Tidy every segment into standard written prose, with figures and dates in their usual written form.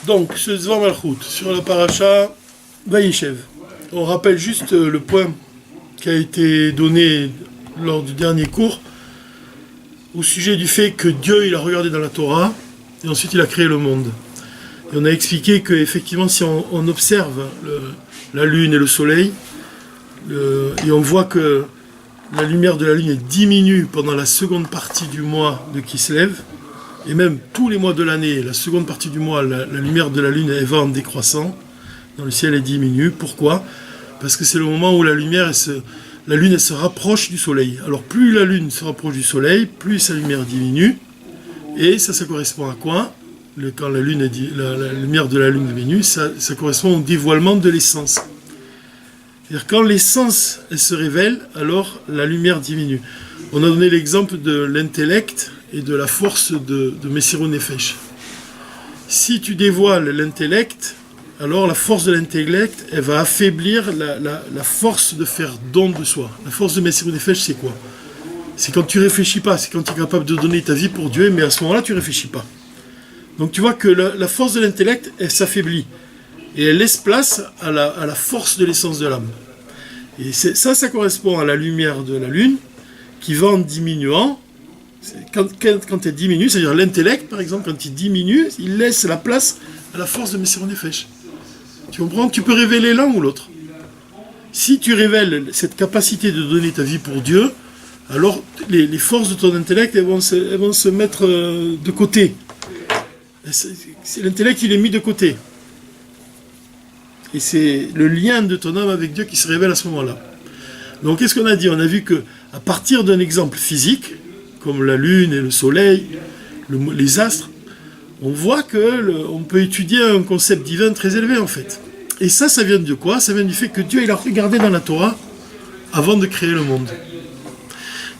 Donc, ce Zvar Malchut, sur la paracha Vayeshev. On rappelle juste le point qui a été donné lors du dernier cours au sujet du fait que Dieu il a regardé dans la Torah et ensuite il a créé le monde. Et on a expliqué qu'effectivement, si on observe la lune et le soleil, et on voit que la lumière de la lune diminue pendant la seconde partie du mois de Kislev, et même tous les mois de l'année, la seconde partie du mois, la lumière de la lune elle va en décroissant, dans le ciel elle diminue. Pourquoi ? Parce que c'est le moment où la lune elle se rapproche du soleil. Alors plus la lune se rapproche du soleil, plus sa lumière diminue, et ça correspond à quoi ? Quand la lumière de la lune diminue, ça correspond au dévoilement de l'essence. C'est-à-dire quand l'essence elle se révèle, alors la lumière diminue. On a donné l'exemple de l'intellect et de la force de Messirou Nefesh. Si tu dévoiles l'intellect, alors la force de l'intellect, elle va affaiblir la force de faire don de soi. La force de Messirou Nefesh, c'est quoi ? C'est quand tu réfléchis pas, c'est quand tu es capable de donner ta vie pour Dieu, mais à ce moment-là, tu réfléchis pas. Donc tu vois que la force de l'intellect, elle s'affaiblit. Et elle laisse place à la force de l'essence de l'âme. Et ça correspond à la lumière de la lune, qui va en diminuant. Quand elle diminue, c'est-à-dire l'intellect, par exemple, quand il diminue, il laisse la place à la force de Messirou Nefesh. Tu comprends ? Tu peux révéler l'un ou l'autre. Si tu révèles cette capacité de donner ta vie pour Dieu, alors les forces de ton intellect, elles vont se mettre de côté. L'intellect, il est mis de côté. Et c'est le lien de ton âme avec Dieu qui se révèle à ce moment-là. Donc, qu'est-ce qu'on a dit ? On a vu qu'à partir d'un exemple physique, comme la lune et le soleil, les astres, on voit qu'on peut étudier un concept divin très élevé, en fait. Et ça vient de quoi ? Ça vient du fait que Dieu, il a regardé dans la Torah avant de créer le monde.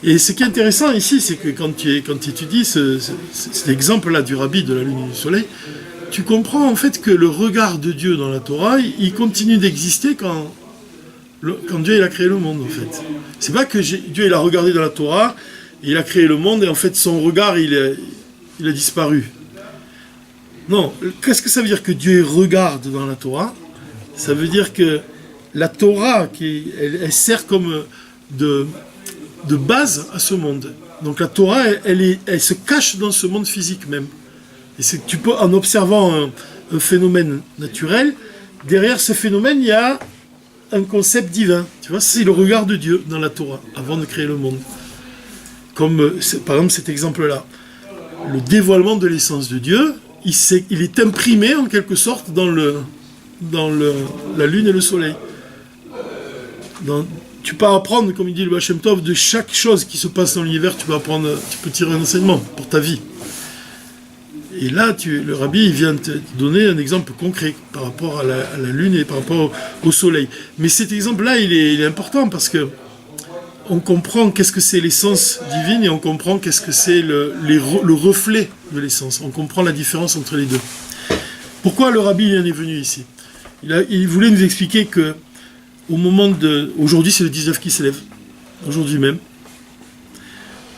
Et ce qui est intéressant ici, c'est que quand tu étudies cet exemple-là du rabbi de la lune et du soleil, tu comprends en fait que le regard de Dieu dans la Torah, il continue d'exister quand Dieu il a créé le monde, en fait. C'est pas que Dieu il a regardé dans la Torah, et il a créé le monde, et en fait son regard il a disparu. Non, qu'est-ce que ça veut dire que Dieu regarde dans la Torah ? Ça veut dire que la Torah, elle sert comme de base à ce monde. Donc la Torah, elle se cache dans ce monde physique même. Et c'est que tu peux, en observant un phénomène naturel, derrière ce phénomène, il y a un concept divin. Tu vois, c'est le regard de Dieu dans la Torah, avant de créer le monde. Comme, par exemple, cet exemple-là. Le dévoilement de l'essence de Dieu, il est imprimé, en quelque sorte, dans la lune et le soleil. Tu peux apprendre, comme il dit le Baal Shem Tov, de chaque chose qui se passe dans l'univers, tu peux tirer un enseignement pour ta vie. Et là, le rabbi il vient te donner un exemple concret par rapport à la lune et par rapport au soleil. Mais cet exemple-là, il est important parce que on comprend qu'est-ce que c'est l'essence divine et on comprend qu'est-ce que c'est le reflet de l'essence. On comprend la différence entre les deux. Pourquoi le rabbi il en est venu ici ? Il voulait nous expliquer que au moment aujourd'hui, c'est le 19 qui s'élève, aujourd'hui même.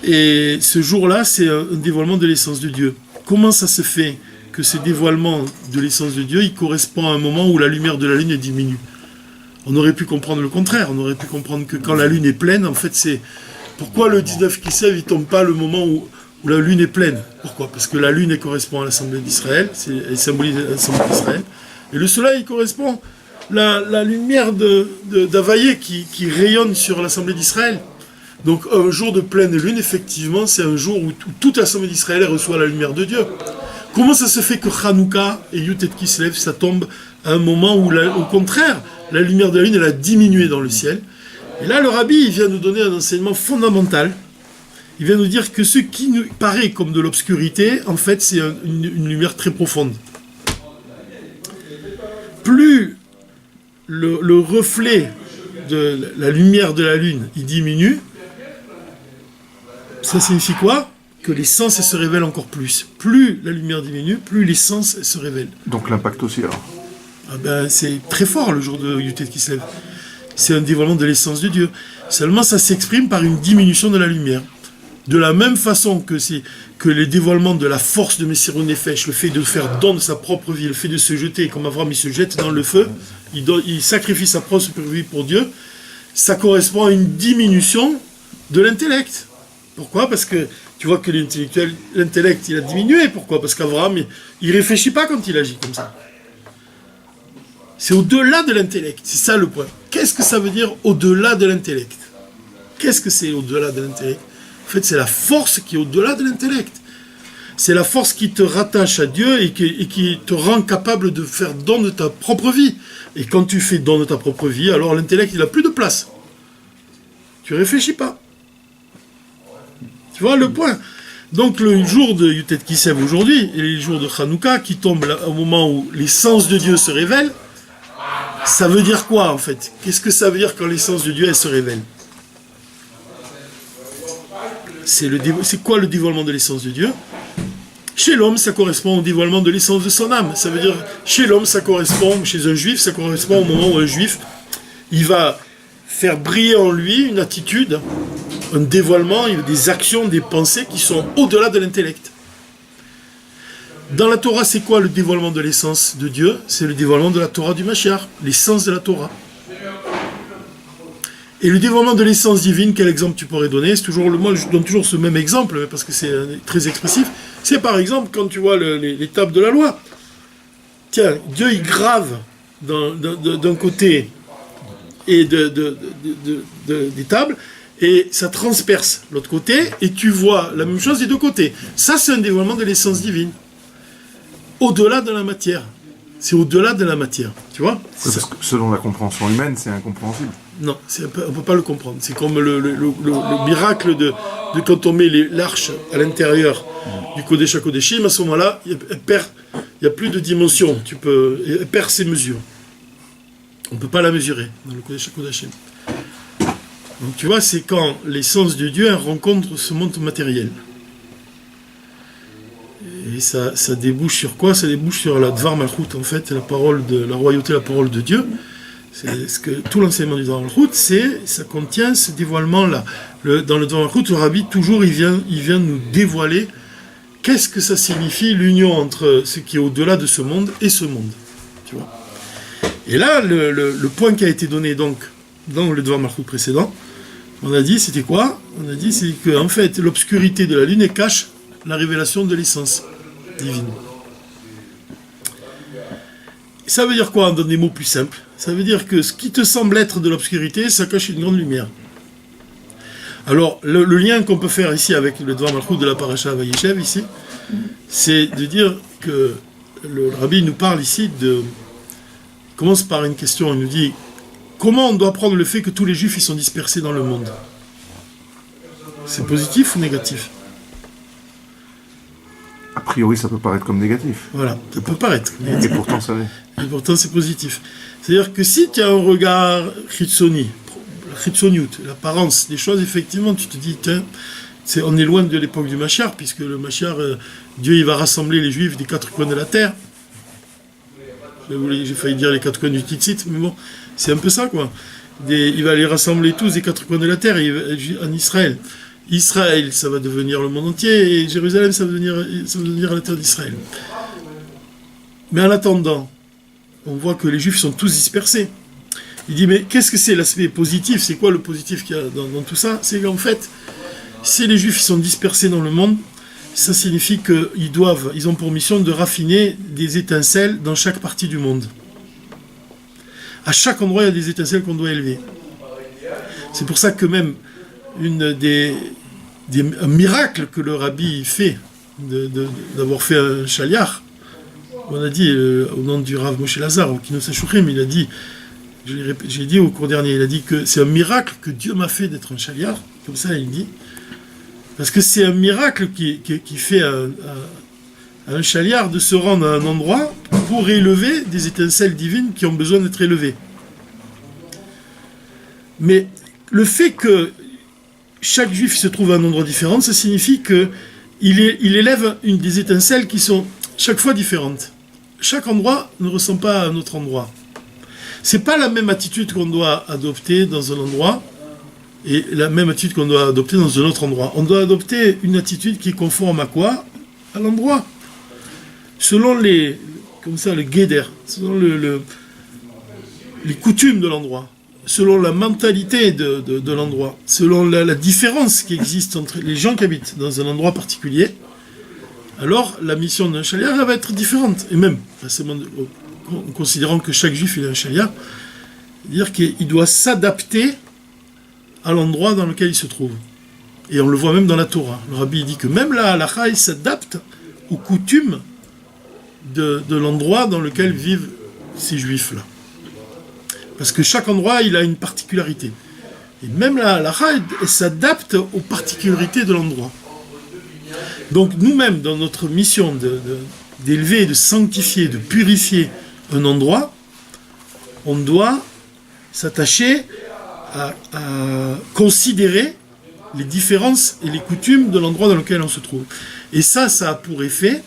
Et ce jour-là, c'est un dévoilement de l'essence de Dieu. Comment ça se fait que ce dévoilement de l'essence de Dieu, il correspond à un moment où la lumière de la lune diminue ? On aurait pu comprendre le contraire. On aurait pu comprendre que quand la lune est pleine, en fait, c'est... Pourquoi le 19 qui s'élève, il ne tombe pas le moment où la lune est pleine ? Pourquoi ? Parce que la lune, elle correspond à l'Assemblée d'Israël, elle symbolise l'Assemblée d'Israël. Et le soleil, il correspond la lumière d'Havaïe qui rayonne sur l'Assemblée d'Israël. Donc un jour de pleine lune, effectivement, c'est un jour où toute l'Assemblée d'Israël reçoit la lumière de Dieu. Comment ça se fait que Hanouka et Yutet Kislev, ça tombe à un moment où, au contraire, la lumière de la lune, elle a diminué dans le ciel ? Et là, le rabbi, il vient nous donner un enseignement fondamental. Il vient nous dire que ce qui nous paraît comme de l'obscurité, en fait, c'est une lumière très profonde. Plus le reflet de la lumière de la lune, il diminue, ça signifie quoi ? Que l'essence, elle se révèle encore plus. Plus la lumière diminue, plus l'essence, elle se révèle. Donc l'impact aussi, alors ? C'est très fort le jour de Yutet Kislev. C'est un dévoilement de l'essence de Dieu. Seulement, ça s'exprime par une diminution de la lumière. De la même façon que les dévoilements de la force de Messirou Nefesh, le fait de faire don de sa propre vie, le fait de se jeter, comme Avram il se jette dans le feu, il sacrifie sa propre vie pour Dieu, ça correspond à une diminution de l'intellect. Pourquoi? Parce que tu vois que l'intellect il a diminué. Pourquoi? Parce qu'Avram il réfléchit pas quand il agit comme ça. C'est au-delà de l'intellect, c'est ça le point. Qu'est-ce que ça veut dire au-delà de l'intellect? Qu'est-ce que c'est au-delà de l'intellect? En fait, c'est la force qui est au-delà de l'intellect. C'est la force qui te rattache à Dieu et qui te rend capable de faire don de ta propre vie. Et quand tu fais don de ta propre vie, alors l'intellect, il n'a plus de place. Tu réfléchis pas. Tu vois le point? Donc le jour de Yutet Kislev aujourd'hui, et les jours de Hanouka, qui tombent au moment où l'essence de Dieu se révèle, ça veut dire quoi en fait? Qu'est-ce que ça veut dire quand l'essence de Dieu elle se révèle? C'est quoi le dévoilement de l'essence de Dieu? Chez l'homme, ça correspond au dévoilement de l'essence de son âme. Ça veut dire, chez l'homme, ça correspond, chez un juif, ça correspond au moment où un juif, il va faire briller en lui une attitude, un dévoilement, des actions, des pensées qui sont au-delà de l'intellect. Dans la Torah, c'est quoi le dévoilement de l'essence de Dieu? C'est le dévoilement de la Torah du Mashiach, l'essence de la Torah. Et le dévoilement de l'essence divine, quel exemple tu pourrais donner? C'est toujours moi je donne toujours ce même exemple parce que c'est très expressif. C'est par exemple quand tu vois les tables de la loi. Tiens, Dieu il grave d'un côté et des tables et ça transperce l'autre côté et tu vois la même chose des deux côtés. Ça c'est un dévoilement de l'essence divine. Au-delà de la matière. C'est au-delà de la matière, tu vois? Parce que selon la compréhension humaine, c'est incompréhensible. Non, on ne peut pas le comprendre. C'est comme le miracle de quand on met l'arche à l'intérieur du Kodesh HaKodeshim, à ce moment-là, il n'y a plus de dimension. Elle perd ses mesures. On ne peut pas la mesurer dans le Kodesh HaKodeshim. Donc tu vois, c'est quand l'essence de Dieu rencontre ce monde matériel. Et ça débouche sur quoi? Ça débouche sur la Dvar Malchut, en fait, la royauté, la parole de Dieu. C'est ce que tout l'enseignement du Dvar Malchut, ça contient ce dévoilement-là. Dans le Dvar Malchut, le Rabbi, toujours, il vient nous dévoiler qu'est-ce que ça signifie l'union entre ce qui est au-delà de ce monde et ce monde. Tu vois? Et là, le point qui a été donné donc dans le Dvar Malchut précédent, on a dit, c'était quoi? On a dit, c'est que en fait, l'obscurité de la lune cache la révélation de l'essence divine. Ça veut dire quoi, dans des mots plus simples? Ça veut dire que ce qui te semble être de l'obscurité, ça cache une grande lumière. Alors, le lien qu'on peut faire ici avec le Dvar Malchut de la Parasha Vayeshev, ici, c'est de dire que le Rabbi nous parle ici il commence par une question, il nous dit comment on doit prendre le fait que tous les Juifs ils sont dispersés dans le monde? C'est positif ou négatif? A priori, ça peut paraître comme négatif. Voilà, ça peut paraître négatif. Et pourtant, ça l'est. Et pourtant, c'est positif. C'est-à-dire que si tu as un regard chitsoni, l'apparence des choses, effectivement, tu te dis, tiens, on est loin de l'époque du Mashiach, puisque le Mashiach, Dieu, il va rassembler les Juifs des quatre coins de la terre. J'ai failli dire les quatre coins du Tzitzit, mais bon, c'est un peu ça, quoi. Il va les rassembler tous des quatre coins de la terre en Israël. Israël, ça va devenir le monde entier, et Jérusalem, ça va devenir la terre d'Israël. Mais en attendant, on voit que les Juifs sont tous dispersés. Il dit, mais qu'est-ce que c'est l'aspect positif? C'est quoi le positif qu'il y a dans tout ça? C'est qu'en fait, si les Juifs sont dispersés dans le monde, ça signifie qu'ils ont pour mission de raffiner des étincelles dans chaque partie du monde. À chaque endroit, il y a des étincelles qu'on doit élever. C'est pour ça que même un miracle que le Rabbi fait, d'avoir fait un chaliar, on a dit, au nom du Rav Moshe Lazar, au Kino Sachouchim, il a dit, j'ai dit au cours dernier, il a dit que c'est un miracle que Dieu m'a fait d'être un chaliar, comme ça il dit, parce que c'est un miracle qui fait à un chaliar de se rendre à un endroit pour élever des étincelles divines qui ont besoin d'être élevées. Mais le fait que chaque juif se trouve à un endroit différent, ça signifie qu'il élève des étincelles qui sont chaque fois différentes. Chaque endroit ne ressemble pas à un autre endroit. C'est pas la même attitude qu'on doit adopter dans un endroit et la même attitude qu'on doit adopter dans un autre endroit. On doit adopter une attitude qui est conforme à quoi? À l'endroit. Selon le guéder, selon les coutumes de l'endroit, selon la mentalité de l'endroit, selon la différence qui existe entre les gens qui habitent dans un endroit particulier, alors la mission d'un chaliar va être différente. Et même, en considérant que chaque juif il est un chaliar, c'est-à-dire qu'il doit s'adapter à l'endroit dans lequel il se trouve. Et on le voit même dans la Torah. Le rabbi dit que même la halakha, il s'adapte aux coutumes de l'endroit dans lequel vivent ces juifs-là. Parce que chaque endroit, il a une particularité. Et même la halakha, elle s'adapte aux particularités de l'endroit. Donc nous-mêmes, dans notre mission d'élever, de sanctifier, de purifier un endroit, on doit s'attacher à considérer les différences et les coutumes de l'endroit dans lequel on se trouve. Et ça a pour effet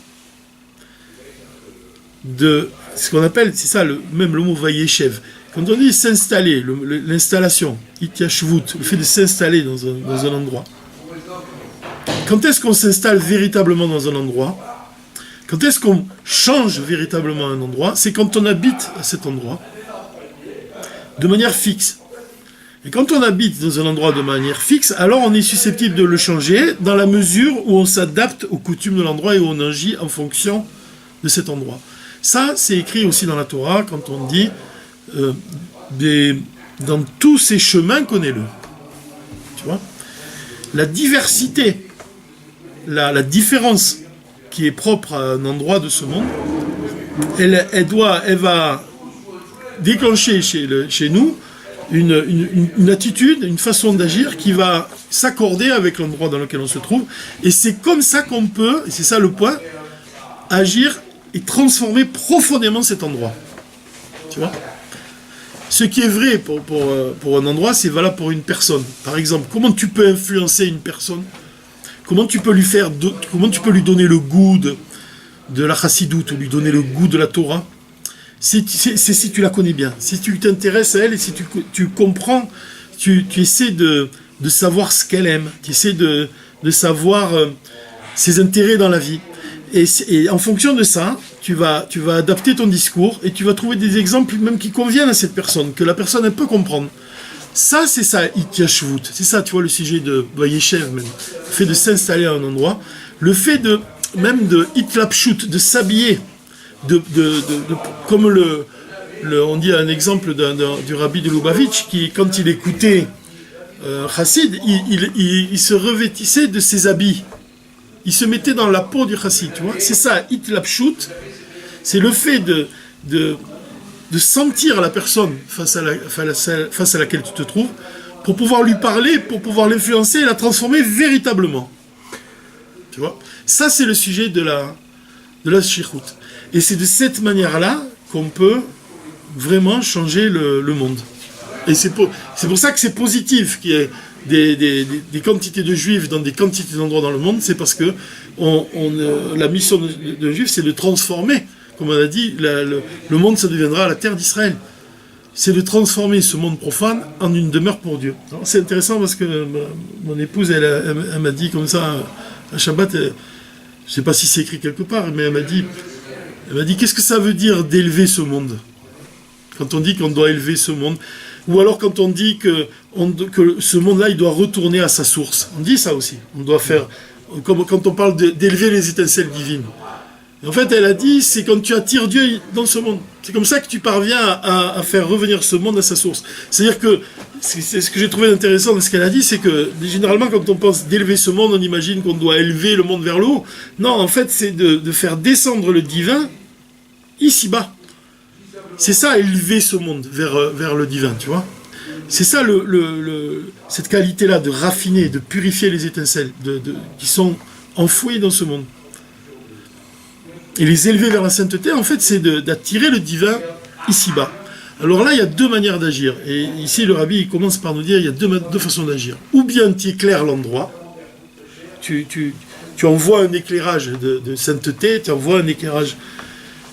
de ce qu'on appelle, c'est ça, même le mot vayeshev. Quand on dit s'installer, l'installation, ityashvut, le fait de s'installer dans un endroit. Quand est-ce qu'on s'installe véritablement dans un endroit? Quand est-ce qu'on change véritablement un endroit? C'est quand on habite à cet endroit de manière fixe. Et quand on habite dans un endroit de manière fixe, alors on est susceptible de le changer dans la mesure où on s'adapte aux coutumes de l'endroit et où on agit en fonction de cet endroit. Ça, c'est écrit aussi dans la Torah quand on dit dans tous ces chemins, connais-le. Tu vois? La diversité, la différence qui est propre à un endroit de ce monde, elle va déclencher chez nous une attitude, une façon d'agir qui va s'accorder avec l'endroit dans lequel on se trouve. Et c'est comme ça qu'on peut, et c'est ça le point, agir et transformer profondément cet endroit. Tu vois? Ce qui est vrai pour un endroit, c'est valable pour une personne. Par exemple, comment tu peux influencer une personne? Comment tu peux lui donner le goût de la chassidoute ou lui donner le goût de la Torah? C'est si tu la connais bien, si tu t'intéresses à elle et si tu comprends, tu essaies de savoir ce qu'elle aime, tu essaies de savoir ses intérêts dans la vie. Et en fonction de ça, tu vas adapter ton discours et tu vas trouver des exemples même qui conviennent à cette personne, que la personne elle peut comprendre. Ça, c'est ça, ityashvut. C'est ça, tu vois, le sujet de vayeshev même. Le fait de s'installer à un endroit, le fait de itlapshut, de s'habiller, comme on dit un exemple du rabbi de Lubavitch, qui, quand il écoutait Chassid, il se revêtissait de ses habits. Il se mettait dans la peau du chassid, tu vois. C'est ça, itlapshut. C'est le fait de sentir la personne face à laquelle tu te trouves, pour pouvoir lui parler, pour pouvoir l'influencer et la transformer véritablement. Tu vois. Ça, c'est le sujet de la shlichut. Et c'est de cette manière-là qu'on peut vraiment changer le monde. Et c'est pour ça que c'est positif qu'il y ait des quantités de juifs dans des quantités d'endroits dans le monde. C'est parce que la mission d'un juif, c'est de transformer, comme on a dit, le monde, ça deviendra la terre d'Israël. C'est de transformer ce monde profane en une demeure pour Dieu. Alors, c'est intéressant parce que mon épouse, elle m'a dit comme ça, à Shabbat, je ne sais pas si c'est écrit quelque part, mais elle m'a dit, qu'est-ce que ça veut dire d'élever ce monde? Quand on dit qu'on doit élever ce monde, ou alors quand on dit que ce monde-là, il doit retourner à sa source. On dit ça aussi. On doit faire, comme quand on parle d'élever les étincelles divines. Et en fait, elle a dit, c'est quand tu attires Dieu dans ce monde. C'est comme ça que tu parviens à faire revenir ce monde à sa source. C'est-à-dire que, c'est ce que j'ai trouvé intéressant dans ce qu'elle a dit, c'est que généralement, quand on pense d'élever ce monde, on imagine qu'on doit élever le monde vers le haut. Non, en fait, c'est de faire descendre le divin ici-bas. C'est ça, élever ce monde vers le divin, tu vois. C'est ça, cette qualité-là de raffiner, de purifier les étincelles qui sont enfouies dans ce monde. Et les élever vers la sainteté, en fait, c'est d'attirer le divin ici-bas. Alors là, il y a deux manières d'agir. Et ici, le rabbi il commence par nous dire il y a deux façons d'agir. Ou bien tu éclaires l'endroit, tu envoies un éclairage de sainteté, tu envoies un éclairage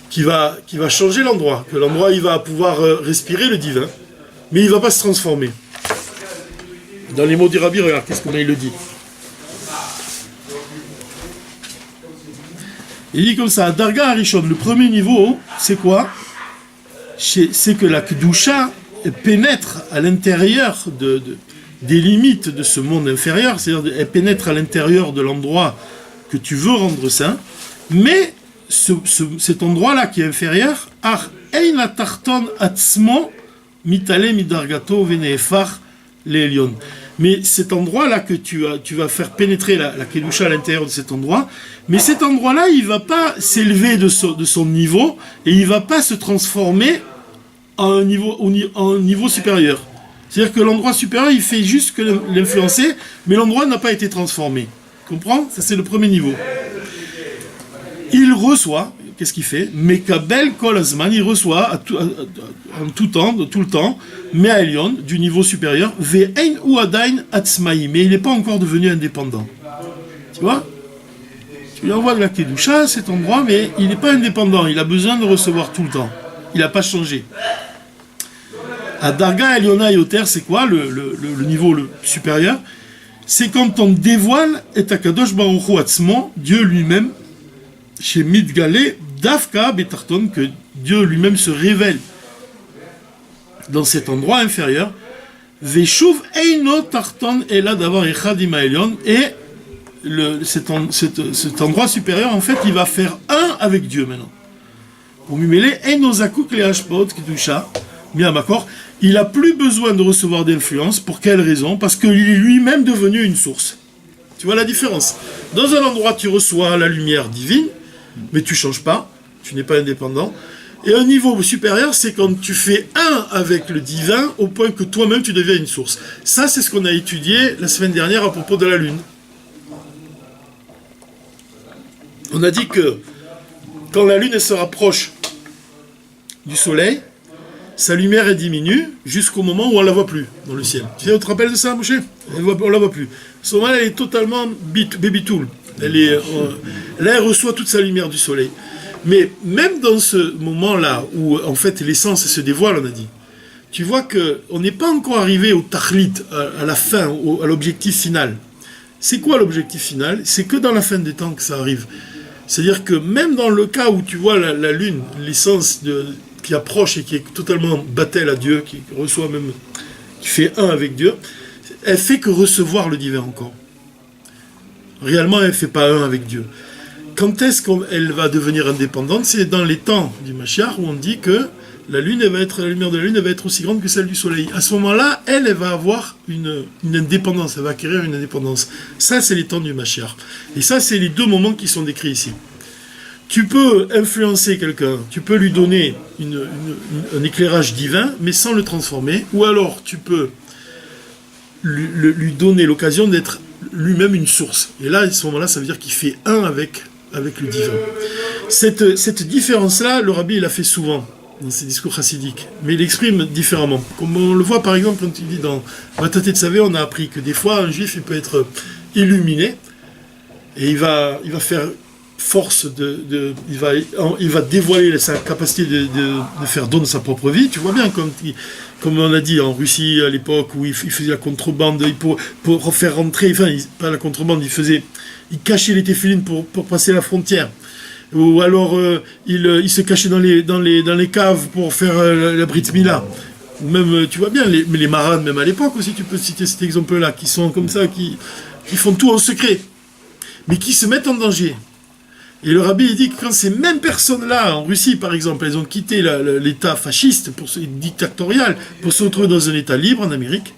qui va changer l'endroit, que l'endroit il va pouvoir respirer le divin, mais il ne va pas se transformer. Dans les mots du Rabbi, regarde, comment il le dit. Il dit comme ça, Darga Arishon, le premier niveau, c'est quoi? C'est que la Kedusha pénètre à l'intérieur des limites de ce monde inférieur, c'est-à-dire elle pénètre à l'intérieur de l'endroit que tu veux rendre saint, mais cet endroit-là qui est inférieur, Ar Eina Tarton Atzmo Mitale Midargato Veneefar Leelion. Mais cet endroit-là que tu vas faire pénétrer la Kedusha à l'intérieur de cet endroit, mais cet endroit-là, il ne va pas s'élever de son niveau et il ne va pas se transformer en un niveau supérieur. C'est-à-dire que l'endroit supérieur, il fait juste que l'influencer, mais l'endroit n'a pas été transformé. Tu comprends? Ça, c'est le premier niveau. Il reçoit, qu'est-ce qu'il fait? Mekabel Kol Azman, il reçoit en tout temps, de tout le temps, Me'alion, du niveau supérieur, Ve'ein ou Adain Atzmaï, mais il n'est pas encore devenu indépendant. Tu vois? Tu lui envoies de la Kedusha, cet endroit, mais il n'est pas indépendant, il a besoin de recevoir tout le temps. Il n'a pas changé. À Darga Eliona Yoter, c'est quoi le niveau le supérieur? C'est quand on dévoile et Akadosh Baruch Hu Atzmo, Dieu lui-même, chez Midgale, Dafka Betarton, que Dieu lui-même se révèle dans cet endroit inférieur. Veshuv Eino Tarton Ela Davar Echad Imaelion, et cet endroit supérieur, en fait, il va faire un avec Dieu maintenant. Pour Mimele, Eino Zakuk Le Hashpot Kedusha, bien d'accord. Il n'a plus besoin de recevoir d'influence. Pour quelle raison? Parce qu'il est lui-même devenu une source. Tu vois la différence? Dans un endroit, tu reçois la lumière divine, mais tu ne changes pas, tu n'es pas indépendant. Et un niveau supérieur, c'est quand tu fais un avec le divin, au point que toi-même, tu deviens une source. Ça, c'est ce qu'on a étudié la semaine dernière à propos de la Lune. On a dit que quand la Lune elle se rapproche du Soleil, sa lumière diminue jusqu'au moment où on ne la voit plus dans le ciel. Tu te rappelles de ça, Moshe? On ne la voit plus. À ce moment-là, elle est totalement baby tool. Là, elle reçoit toute sa lumière du soleil. Mais même dans ce moment-là, où en fait l'essence se dévoile, on a dit, tu vois qu'on n'est pas encore arrivé au tachlit, à la fin, à l'objectif final. C'est quoi l'objectif final? C'est que dans la fin des temps que ça arrive. C'est-à-dire que même dans le cas où tu vois la Lune, l'essence qui approche et qui est totalement battelle à Dieu, qui reçoit même, qui fait un avec Dieu, elle fait que recevoir le divin encore. Réellement, elle ne fait pas un avec Dieu. Quand est-ce qu'elle va devenir indépendante? C'est dans les temps du Mashiach où on dit que la lumière de la lune, elle va être aussi grande que celle du soleil. À ce moment-là, elle va avoir une indépendance, elle va acquérir une indépendance. Ça, c'est les temps du Mashiach. Et ça, c'est les deux moments qui sont décrits ici. Tu peux influencer quelqu'un, tu peux lui donner un éclairage divin, mais sans le transformer, ou alors tu peux lui donner l'occasion d'être lui-même une source. Et là, à ce moment-là, ça veut dire qu'il fait un avec le divin. Cette différence-là, le Rabbi, il l'a fait souvent dans ses discours chassidiques, mais il l'exprime différemment. Comme on le voit par exemple quand il dit dans Matate Tzavé, on a appris que des fois, un juif, il peut être illuminé, et il va faire force il va dévoiler sa capacité de faire don de sa propre vie. Tu vois bien, comme on a dit en Russie à l'époque où il faisait la contrebande pour faire rentrer, enfin pas la contrebande, il cachait les téphilines pour passer la frontière, ou alors il se cachait dans les caves pour faire la Brit Mila, ou même tu vois bien les marades, même à l'époque aussi, tu peux citer cet exemple là, qui sont comme ça, qui font tout en secret, mais qui se mettent en danger. Et le Rabbi il dit que quand ces mêmes personnes-là, en Russie par exemple, elles ont quitté l'état fasciste, dictatorial, pour se retrouver dans un état libre en Amérique,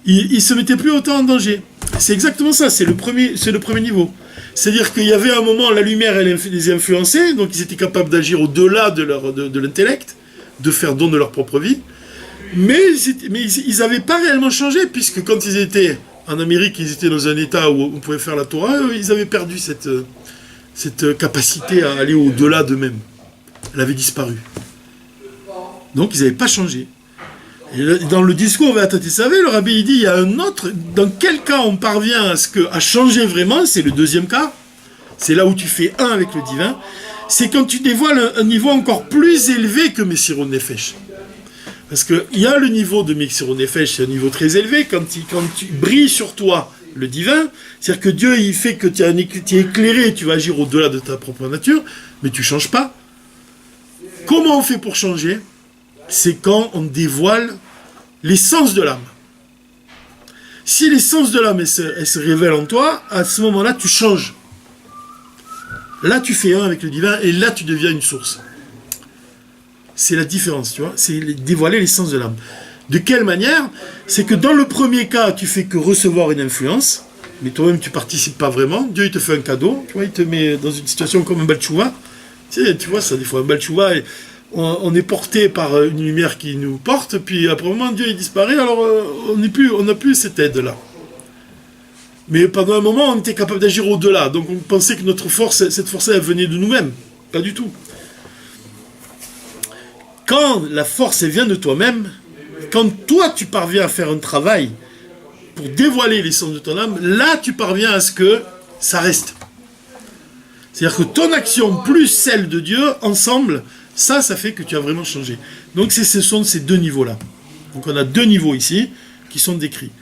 ils ne se mettaient plus autant en danger. C'est exactement ça, c'est le premier niveau. C'est-à-dire qu'il y avait un moment, la lumière, elle les influençait, donc ils étaient capables d'agir au-delà de l'intellect, de faire don de leur propre vie, mais ils n'avaient pas réellement changé, puisque quand ils étaient en Amérique, ils étaient dans un état où on pouvait faire la Torah, ils avaient perdu cette capacité à aller au-delà d'eux-mêmes. Elle avait disparu. Donc ils n'avaient pas changé. Et dans le discours Matate Tzavé, le Rabbi il dit, il y a un autre, dans quel cas on parvient à changer vraiment, c'est le deuxième cas, c'est là où tu fais un avec le divin, c'est quand tu dévoiles un niveau encore plus élevé que Messirot Nefesh. Parce qu'il y a le niveau de Mixir Nefesh, c'est un niveau très élevé, quand tu brilles sur toi le divin, c'est-à-dire que Dieu, il fait que tu es éclairé, tu vas agir au-delà de ta propre nature, mais tu ne changes pas. Comment on fait pour changer? C'est quand on dévoile l'essence de l'âme. Si l'essence de l'âme, elle se révèle en toi, à ce moment-là, tu changes. Là, tu fais un avec le divin, et là, tu deviens une source. C'est la différence, tu vois. C'est dévoiler l'essence de l'âme. De quelle manière? C'est que dans le premier cas, tu fais que recevoir une influence, mais toi-même, tu participes pas vraiment. Dieu, il te fait un cadeau, tu vois, il te met dans une situation comme un Baal Tshuva. Tu vois, ça, des fois, un Baal Tshuva, on est porté par une lumière qui nous porte, puis après un moment, Dieu, il disparaît, alors on n'a plus cette aide-là. Mais pendant un moment, on était capable d'agir au-delà, donc on pensait que cette force, elle venait de nous-mêmes. Pas du tout. Quand la force, elle vient de toi-même, quand toi, tu parviens à faire un travail pour dévoiler l'essence de ton âme, là, tu parviens à ce que ça reste. C'est-à-dire que ton action plus celle de Dieu, ensemble, ça fait que tu as vraiment changé. Donc, ce sont ces deux niveaux-là. Donc, on a deux niveaux ici qui sont décrits.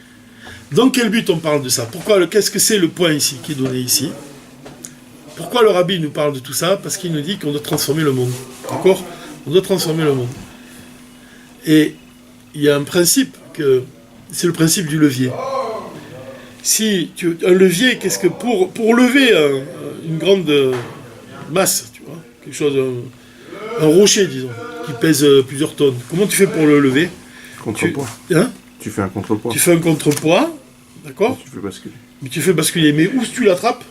Dans quel but on parle de ça? Qu'est-ce que c'est le point ici, qui est donné ici? Pourquoi le rabbi nous parle de tout ça? Parce qu'il nous dit qu'on doit transformer le monde. D'accord? On doit transformer le monde. Et il y a un principe, c'est le principe du levier. Un levier, qu'est-ce que pour lever une grande masse, tu vois, quelque chose, un rocher, disons, qui pèse plusieurs tonnes, comment tu fais pour le lever? Contrepoids. Tu fais un contrepoids. Tu fais un contrepoids, d'accord? Tu fais basculer. Mais tu fais basculer. Mais où tu l'attrapes?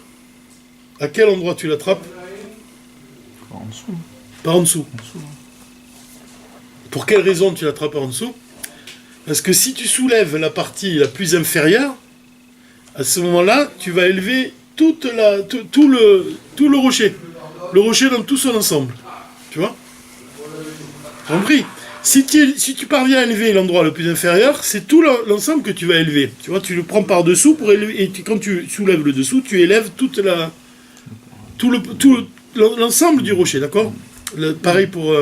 À quel endroit tu l'attrapes? En dessous. Par en dessous. Pour quelle raison tu l'attrapes en dessous? Parce que si tu soulèves la partie la plus inférieure, à ce moment-là, tu vas élever tout le rocher. Le rocher dans tout son ensemble. Tu vois? Compris? Si tu parviens à élever l'endroit le plus inférieur, c'est tout l'ensemble que tu vas élever. Tu vois, tu le prends par-dessous pour élever, et quand tu soulèves le dessous, tu élèves l'ensemble du rocher, d'accord? Pareil pour...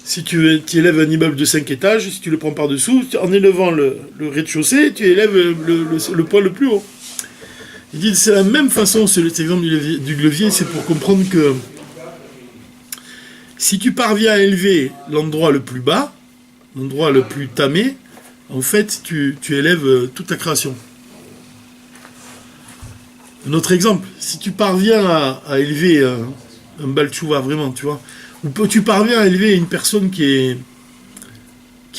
si tu élèves un immeuble de 5 étages, si tu le prends par-dessous, en élevant le rez-de-chaussée, tu élèves le point le plus haut. Il dit, c'est la même façon, cet exemple du levier, c'est pour comprendre que si tu parviens à élever l'endroit le plus bas, l'endroit le plus tamé, en fait, tu élèves toute la création. Un autre exemple, si tu parviens à élever un Baal Tshuva, vraiment, tu vois, ou tu parviens à élever une personne qui est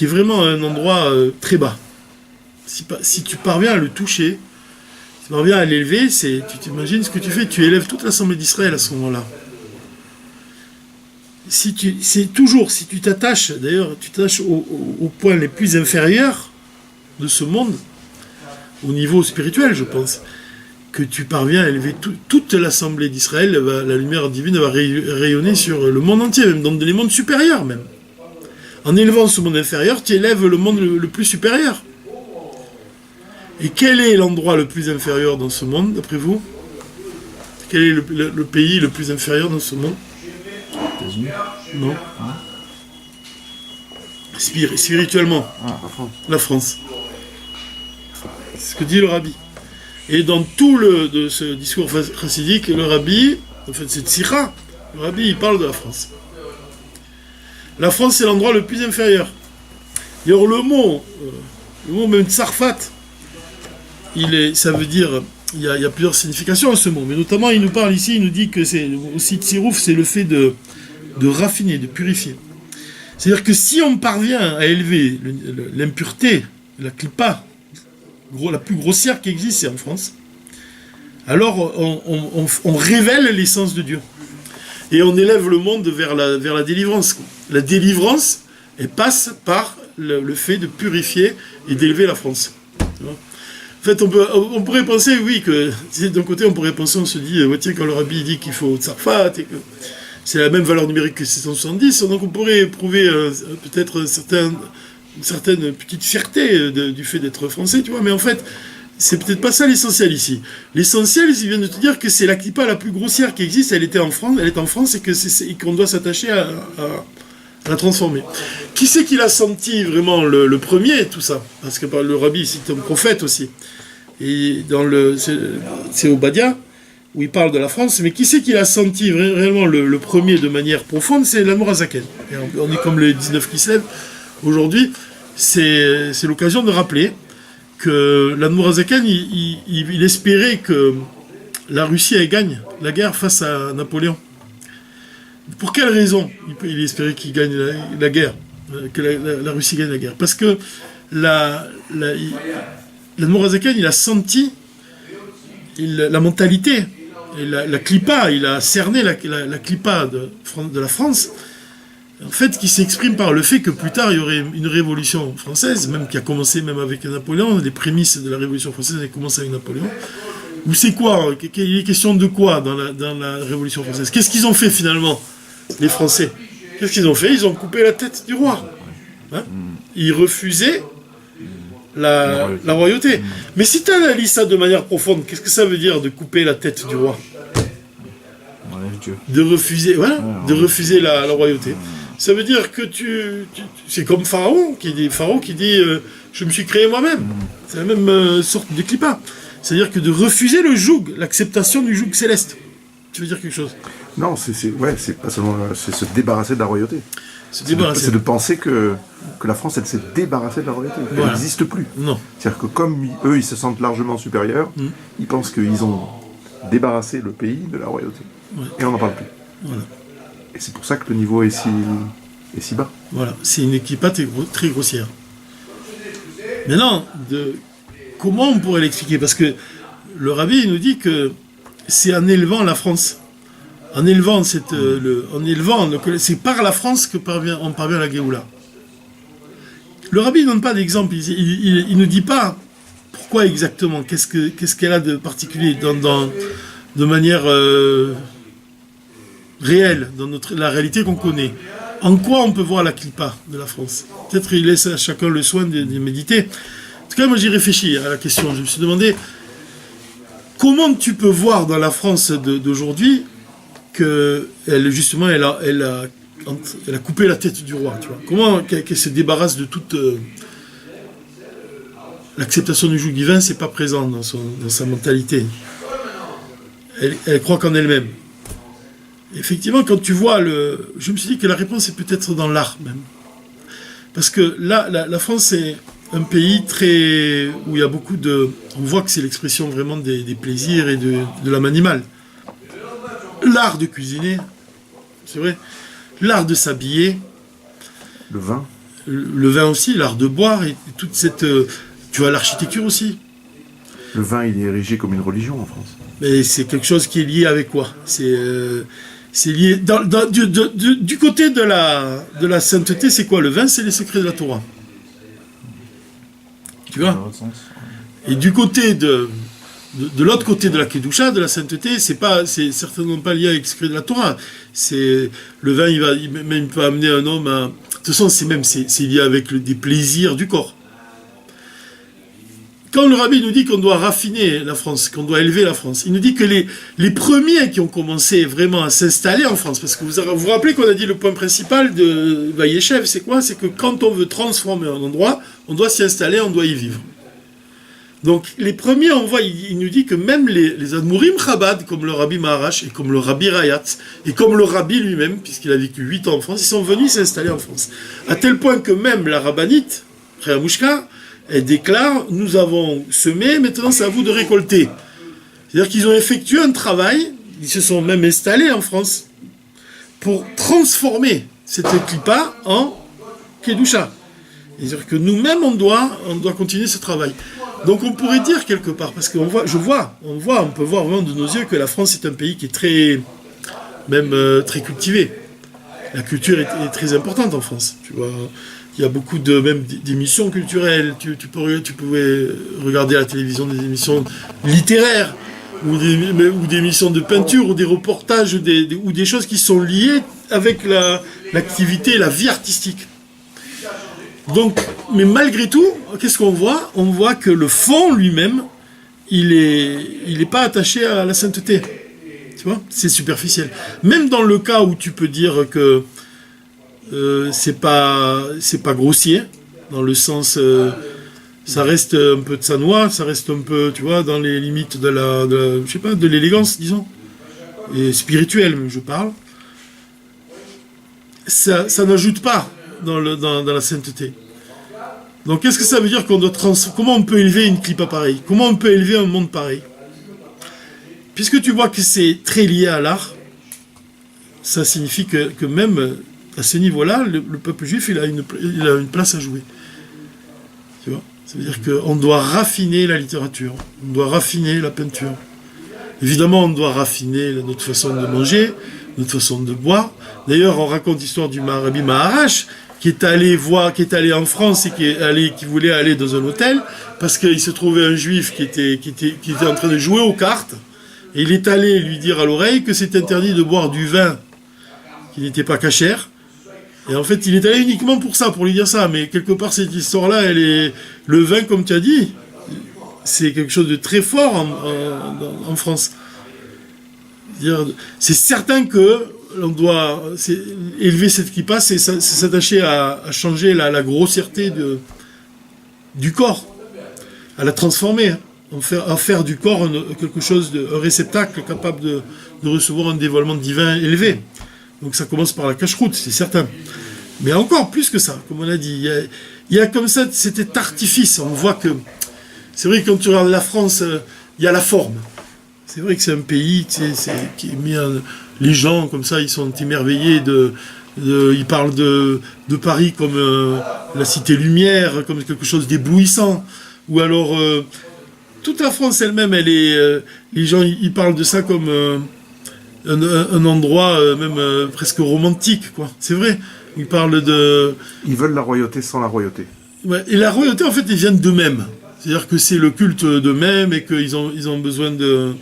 vraiment à un endroit très bas, si tu parviens à le toucher, si tu parviens à l'élever, tu t'imagines ce que tu fais, tu élèves toute l'assemblée d'Israël à ce moment-là. Si tu t'attaches, d'ailleurs, tu t'attaches aux points les plus inférieurs de ce monde, au niveau spirituel, je pense, que tu parviens à élever toute l'assemblée d'Israël, la lumière divine va rayonner sur le monde entier, même dans les mondes supérieurs, même. En élevant ce monde inférieur, tu élèves le monde le plus supérieur. Et quel est l'endroit le plus inférieur dans ce monde, d'après vous? Quel est le pays le plus inférieur dans ce monde? Non. Spirituellement. La France. C'est ce que dit le rabbi. Et dans tout de ce discours chassidique, le rabbi, en fait c'est Tzira, le rabbi il parle de la France. La France c'est l'endroit le plus inférieur. D'ailleurs le mot même Tsarfat, ça veut dire, il y a plusieurs significations à ce mot, mais notamment il nous parle ici, il nous dit que c'est aussi Tsirouf, c'est le fait de raffiner, de purifier. C'est-à-dire que si on parvient à élever l'impureté, la clipa, la plus grossière qui existe, c'est en France, alors on révèle l'essence de Dieu. Et on élève le monde vers la délivrance. La délivrance, elle passe par le fait de purifier et d'élever la France. En fait, on pourrait penser, oui, que d'un côté, on pourrait penser, on se dit, tiens, quand le rabbi dit qu'il faut Tsarfat, et que c'est la même valeur numérique que 670, donc on pourrait éprouver peut-être une certaine petite fierté du fait d'être français, tu vois, mais en fait, c'est peut-être pas ça l'essentiel ici. L'essentiel, il vient de te dire que c'est la clipa la plus grossière qui existe, elle est en France, et qu'on doit s'attacher l'a transformé. Qui c'est qui l'a senti vraiment le premier, tout ça? Parce que le rabbi, c'est un prophète aussi. Et c'est Obadiah, où il parle de la France, mais qui c'est qui l'a senti réellement le premier de manière profonde? C'est l'Admour HaZaken. On est comme les 19 qui se lèvent. Aujourd'hui, c'est l'occasion de rappeler que l'Admour HaZaken, il espérait que la Russie elle gagne la guerre face à Napoléon. Pour quelle raison il espérait qu'il gagne la guerre, que la Russie gagne la guerre? Parce que l'Admour HaZaken, il a senti la mentalité, et la clipa, il a cerné la clipa de la France, en fait, qui s'exprime par le fait que plus tard, il y aurait une révolution française, même qui a commencé même avec Napoléon. Les prémices de la révolution française ont commencé avec Napoléon. Ou c'est quoi? Il est question de quoi dans la révolution française? Qu'est-ce qu'ils ont fait finalement, les Français? Qu'est-ce qu'ils ont fait? Ils ont coupé la tête du roi. Hein? Ils refusaient la royauté. Mais si tu analyses ça de manière profonde, qu'est-ce que ça veut dire de couper la tête du roi? De refuser, voilà, de refuser la royauté. Ça veut dire que c'est comme Pharaon qui dit je me suis créé moi-même. C'est la même sorte de clipa. C'est-à-dire que de refuser le joug, l'acceptation du joug céleste. Tu veux dire quelque chose? Non, c'est pas seulement c'est se débarrasser de la royauté. C'est de penser que la France, elle s'est débarrassée de la royauté. Elle n'existe plus. Non. C'est-à-dire que comme eux, ils se sentent largement supérieurs, ils pensent qu'ils ont débarrassé le pays de la royauté. Ouais. Et on n'en parle plus. Voilà. Et c'est pour ça que le niveau est si bas. Voilà, c'est une équipe très grossière. Maintenant, comment on pourrait l'expliquer? Parce que le rabbi il nous dit que c'est en élevant la France, c'est par la France que on parvient à la Géoula. Le rabbi ne donne pas d'exemple, il ne dit pas pourquoi exactement, qu'est-ce qu'elle a de particulier de manière réelle, dans la réalité qu'on connaît. En quoi on peut voir la clipa de la France? Peut-être il laisse à chacun le soin de méditer. En tout cas, moi j'y réfléchis à la question. Je me suis demandé comment tu peux voir dans la France d'aujourd'hui que elle a coupé la tête du roi, tu vois. Comment qu'elle se débarrasse de toute l'acceptation du joug divin, c'est pas présent dans sa mentalité. Elle croit qu'en elle-même. Effectivement, quand tu vois je me suis dit que la réponse est peut-être dans l'art même. Parce que là, la France est un pays où il y a beaucoup de... On voit que c'est l'expression vraiment des plaisirs et de l'âme animale. L'art de cuisiner, c'est vrai. L'art de s'habiller. Le vin. Le vin aussi, l'art de boire et toute cette... tu vois, l'architecture aussi. Le vin, il est érigé comme une religion en France. Mais c'est quelque chose qui est lié avec quoi? C'est lié... du côté de la sainteté, c'est quoi? Le vin, c'est les secrets de la Torah. Tu vois? Et du côté de l'autre côté de la Kedusha, de la sainteté, c'est certainement pas lié avec les secrets de la Torah. Le vin, il peut amener un homme à... De toute façon, c'est lié avec des plaisirs du corps. Quand le rabbi nous dit qu'on doit raffiner la France, qu'on doit élever la France, il nous dit que les premiers qui ont commencé vraiment à s'installer en France, parce que vous vous rappelez qu'on a dit le point principal de Vayeshev, c'est quoi? C'est que quand on veut transformer un endroit, on doit s'y installer, on doit y vivre. Donc les premiers, on voit, il nous dit que même les Admourim Chabad, comme le rabbi Maharash, et comme le rabbi Rayat, et comme le rabbi lui-même, puisqu'il a vécu 8 ans en France, ils sont venus s'installer en France. À tel point que même la rabbinite, Réamouchka, elle déclare, nous avons semé, maintenant c'est à vous de récolter. C'est-à-dire qu'ils ont effectué un travail, ils se sont même installés en France, pour transformer cette clipa en Kedusha. C'est-à-dire que nous-mêmes, on doit continuer ce travail. Donc on pourrait dire quelque part, parce qu'on voit, on peut voir vraiment de nos yeux que la France est un pays qui est très très cultivé. La culture est très importante en France, tu vois. Il y a beaucoup d'émissions culturelles. Tu pouvais regarder à la télévision des émissions littéraires ou des émissions de peinture ou des reportages ou des choses qui sont liées avec l'activité, la vie artistique. Donc, mais malgré tout, qu'est-ce qu'on voit? On voit que le fond lui-même, il est pas attaché à la sainteté. Tu vois? C'est superficiel. Même dans le cas où tu peux dire que c'est pas grossier, dans le sens, ça reste un peu de sa noix, ça reste un peu, tu vois, dans les limites je sais pas, de l'élégance, disons, et spirituelle, je parle. Ça n'ajoute pas dans la sainteté. Donc, qu'est-ce que ça veut dire qu'on doit comment on peut élever une clipa pareille? Comment on peut élever un monde pareil? Puisque tu vois que c'est très lié à l'art, ça signifie que même à ce niveau-là, le peuple juif, il a une place à jouer. Tu vois? Ça veut dire qu'on doit raffiner la littérature, on doit raffiner la peinture. Évidemment, on doit raffiner notre façon de manger, notre façon de boire. D'ailleurs, on raconte l'histoire du Rabbi Maharash, qui est allé en France et qui voulait aller dans un hôtel, parce qu'il se trouvait un juif qui était en train de jouer aux cartes, et il est allé lui dire à l'oreille que c'est interdit de boire du vin qui n'était pas cachère. Et en fait, il est allé uniquement pour ça, pour lui dire ça. Mais quelque part, cette histoire-là, le vin, comme tu as dit, c'est quelque chose de très fort en France. C'est certain que on doit élever cette kippa, c'est s'attacher à changer la grossièreté du corps, à la transformer, à faire du corps quelque chose un réceptacle capable de recevoir un dévoilement divin élevé. Donc ça commence par la cache-route, c'est certain. Mais encore plus que ça, comme on a dit, il y a comme ça cet artifice. On voit que c'est vrai que quand tu regardes la France, il y a la forme. C'est vrai que c'est un pays qui est mis les gens comme ça, ils sont émerveillés ils parlent de Paris comme la cité lumière, comme quelque chose d'éblouissant. Ou alors toute la France elle-même, les gens ils parlent de ça comme un endroit même presque romantique, quoi. C'est vrai. Ils parlent Ils veulent la royauté sans la royauté. Ouais, et la royauté, en fait, ils viennent d'eux-mêmes. C'est-à-dire que c'est le culte d'eux-mêmes et qu'ils ont besoin de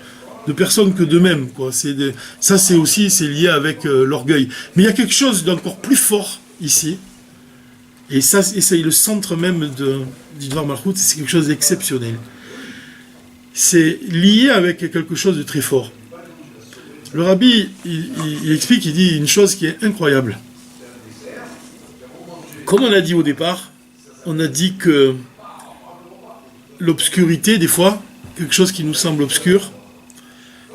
personnes que d'eux-mêmes, quoi. Ça, c'est lié avec l'orgueil. Mais il y a quelque chose d'encore plus fort ici. Et ça c'est le centre même du Dvar Malchut, c'est quelque chose d'exceptionnel. C'est lié avec quelque chose de très fort. Le rabbi, il explique, il dit une chose qui est incroyable. Comme on a dit au départ, on a dit que l'obscurité, des fois, quelque chose qui nous semble obscur,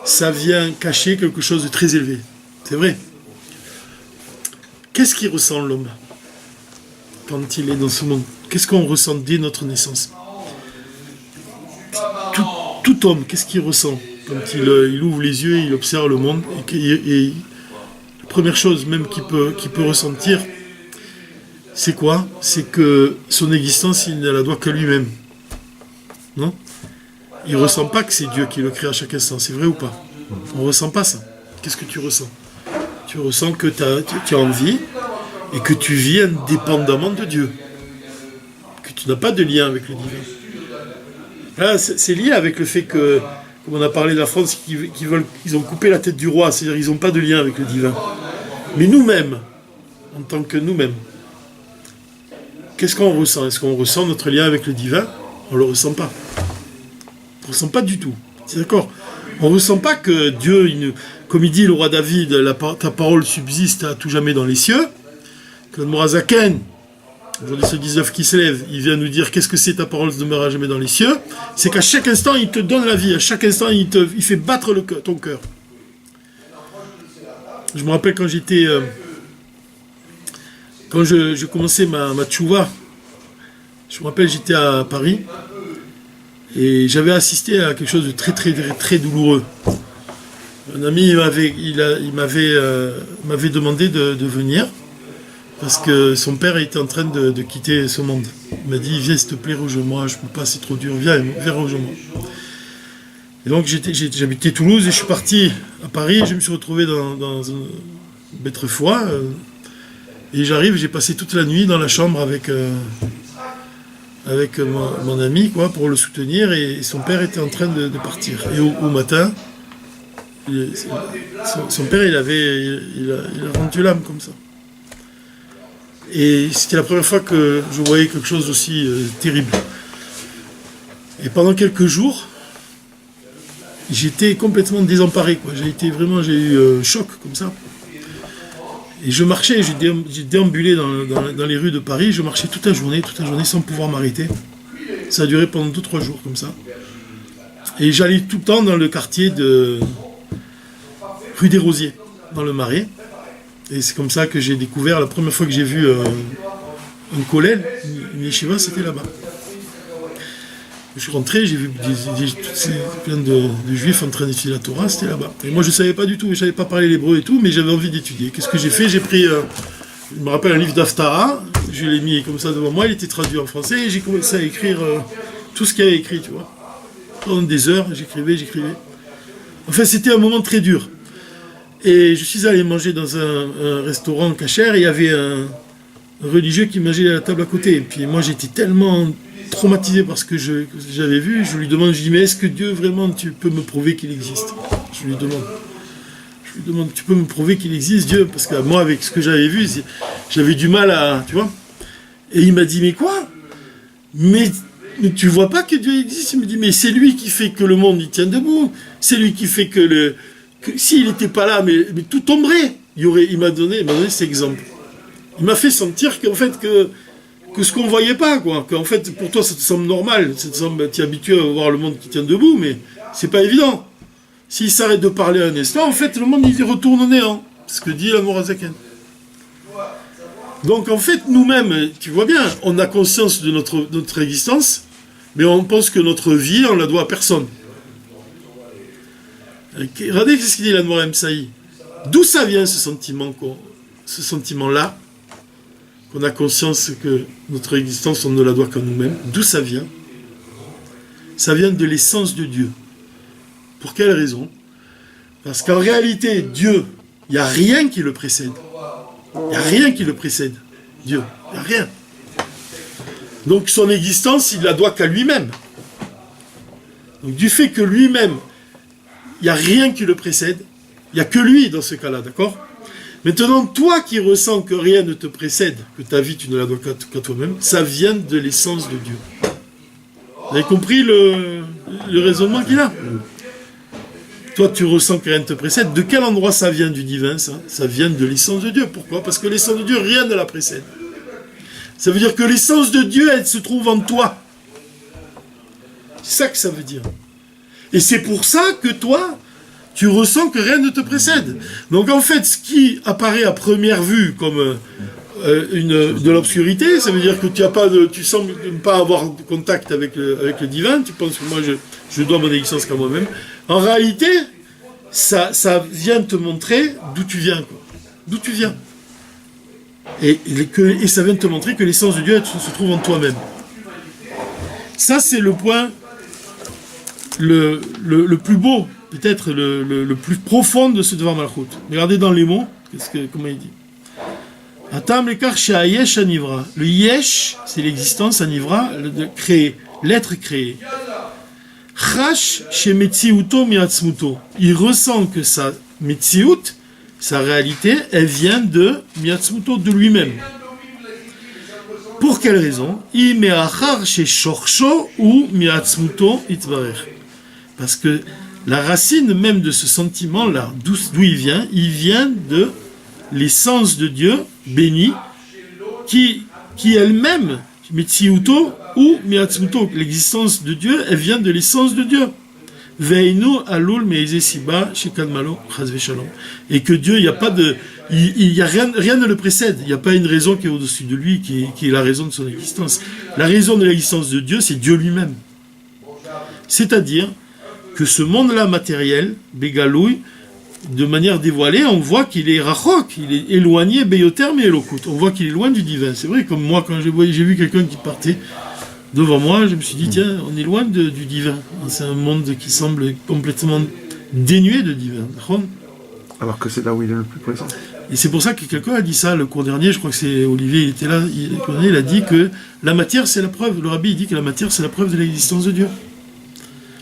ça vient cacher quelque chose de très élevé. C'est vrai. Qu'est-ce qu'il ressent l'homme quand il est dans ce monde? Qu'est-ce qu'on ressent dès notre naissance? Tout homme, qu'est-ce qu'il ressent quand il ouvre les yeux, il observe le monde, et la première chose même qu'il peut ressentir, c'est quoi? C'est que son existence, il ne la doit qu'à lui-même. Non? Il ne ressent pas que c'est Dieu qui le crée à chaque instant. C'est vrai ou pas? On ne ressent pas ça. Qu'est-ce que tu ressens? Tu ressens que tu as envie et que tu vis indépendamment de Dieu. Que tu n'as pas de lien avec le divin. Là, c'est lié avec le fait que, comme on a parlé de la France, ils ont coupé la tête du roi. C'est-à-dire qu'ils n'ont pas de lien avec le divin. Mais nous-mêmes, en tant que nous-mêmes, qu'est-ce qu'on ressent? Est-ce qu'on ressent notre lien avec le divin? On ne le ressent pas. On ne ressent pas du tout. C'est d'accord? On ne ressent pas que Dieu, comme il dit le roi David, ta parole subsiste à tout jamais dans les cieux. Que le Morazaken, aujourd'hui ce 19 qui se lève, il vient nous dire qu'est-ce que c'est ta parole demeure à jamais dans les cieux. C'est qu'à chaque instant, il te donne la vie. À chaque instant, il fait battre ton cœur. Je me rappelle quand quand je commençais ma tchouva, je me rappelle, j'étais à Paris et j'avais assisté à quelque chose de très très très, très douloureux. Un ami m'avait demandé de venir parce que son père était en train de quitter ce monde. Il m'a dit, viens s'il te plaît, rejoins-moi, je peux pas, c'est trop dur, viens rejoins-moi. Et donc j'habitais Toulouse et je suis parti à Paris, je me suis retrouvé dans un Bêtrefoy, et j'arrive, j'ai passé toute la nuit dans la chambre avec mon ami, quoi, pour le soutenir, et son père était en train de partir. Et au matin, son père il a rendu l'âme comme ça. Et c'était la première fois que je voyais quelque chose d'aussi terrible. Et pendant quelques jours, j'étais complètement désemparé, quoi. J'ai eu choc comme ça. Et je marchais, j'ai déambulé dans les rues de Paris, je marchais toute la journée sans pouvoir m'arrêter. Ça a duré pendant 2-3 jours comme ça. Et j'allais tout le temps dans le quartier de rue des Rosiers, dans le Marais. Et c'est comme ça que j'ai découvert, la première fois que j'ai vu un kollel, une yeshiva, c'était là-bas. Je suis rentré, j'ai vu plein de juifs en train d'étudier la Torah, c'était là-bas. Et moi je ne savais pas du tout, je ne savais pas parler l'hébreu et tout, mais j'avais envie d'étudier. Qu'est-ce que j'ai fait? J'ai pris, je me rappelle un livre d'Aftara, je l'ai mis comme ça devant moi, il était traduit en français, et j'ai commencé à écrire tout ce qu'il y avait écrit, tu vois. Pendant des heures, j'écrivais. Enfin, c'était un moment très dur. Et je suis allé manger dans un restaurant cachère, et il y avait un religieux qui mangeait à la table à côté. Et puis moi j'étais tellement traumatisé par ce que j'avais vu, je lui demande, je dis, mais est-ce que Dieu vraiment, tu peux me prouver qu'il existe? Je lui demande, tu peux me prouver qu'il existe, Dieu? Parce que moi, avec ce que j'avais vu, j'avais du mal à, tu vois. Et il m'a dit, mais quoi? Mais tu vois pas que Dieu existe? Il me dit, mais c'est lui qui fait que le monde il tient debout, c'est lui qui fait que s'il n'était pas là, mais tout tomberait. Il m'a donné cet exemple. Il m'a fait sentir qu'en fait, que ce qu'on ne voyait pas, quoi. Qu'en fait, pour toi, ça te semble normal, tu es habitué à voir le monde qui tient debout, mais c'est pas évident. S'il s'arrête de parler un instant, en fait, le monde, il retourne au néant. C'est ce que dit l'Amorazaken. Donc, en fait, nous-mêmes, tu vois bien, on a conscience de notre existence, mais on pense que notre vie, on la doit à personne. Regardez ce qu'il dit l'Admor Saï. D'où ça vient, ce sentiment-là, qu'on a conscience que notre existence, on ne la doit qu'à nous-mêmes. D'où ça vient? Ça vient de l'essence de Dieu. Pour quelle raison? Parce qu'en réalité, Dieu, il n'y a rien qui le précède. Il n'y a rien qui le précède. Dieu, il n'y a rien. Donc son existence, il ne la doit qu'à lui-même. Donc du fait que lui-même, il n'y a rien qui le précède, il n'y a que lui dans ce cas-là, d'accord? Maintenant, toi qui ressens que rien ne te précède, que ta vie, tu ne la dois qu'à toi-même, ça vient de l'essence de Dieu. Vous avez compris le raisonnement qu'il a? Toi, tu ressens que rien ne te précède. De quel endroit ça vient du divin, ça? Ça vient de l'essence de Dieu. Pourquoi? Parce que l'essence de Dieu, rien ne la précède. Ça veut dire que l'essence de Dieu, elle se trouve en toi. C'est ça que ça veut dire. Et c'est pour ça que toi, tu ressens que rien ne te précède. Donc en fait, ce qui apparaît à première vue comme de l'obscurité, ça veut dire que tu sembles ne pas avoir de contact avec le divin, tu penses que moi je dois mon existence qu'à moi-même. En réalité, ça vient te montrer d'où tu viens, quoi. D'où tu viens. Et ça vient te montrer que l'essence de Dieu se trouve en toi-même. Ça, c'est le point le plus beau, peut-être le plus profond de ce Dvar Malchut. Regardez dans les mots, comment il dit. Atam lekar shehayesh anivra. Le yesh, c'est l'existence, anivra, de créer, l'être créé. Chash shemetziuto miatzmuto. Il ressent que sa metziut, sa réalité, elle vient de miatzmuto, de lui-même. Pour quelle raison? Imeachar sheshorsho ou miatzmuto itvarer. Parce que la racine même de ce sentiment-là, d'où il vient de l'essence de Dieu béni, qui elle-même, Metsiuto ou Miatzmuto, l'existence de Dieu, elle vient de l'essence de Dieu. Veinu alul meizeh siba shekadmalo chazve shalom. Et que Dieu, il n'y a pas de, il y a rien ne le précède. Il n'y a pas une raison qui est au-dessus de lui, qui est la raison de son existence. La raison de l'existence de Dieu, c'est Dieu lui-même. C'est-à-dire que ce monde-là matériel, Bégalouï, de manière dévoilée, on voit qu'il est rachok, il est éloigné, Beyoter, mais Elokut. On voit qu'il est loin du divin. C'est vrai, comme moi, quand j'ai vu quelqu'un qui partait devant moi, je me suis dit, tiens, on est loin du divin. C'est un monde qui semble complètement dénué de divin. Alors que c'est là où il est le plus présent. Et c'est pour ça que quelqu'un a dit ça le cours dernier, je crois que c'est Olivier, il était là, il a dit que la matière, c'est la preuve. Le rabbi, il dit que la matière, c'est la preuve de l'existence de Dieu.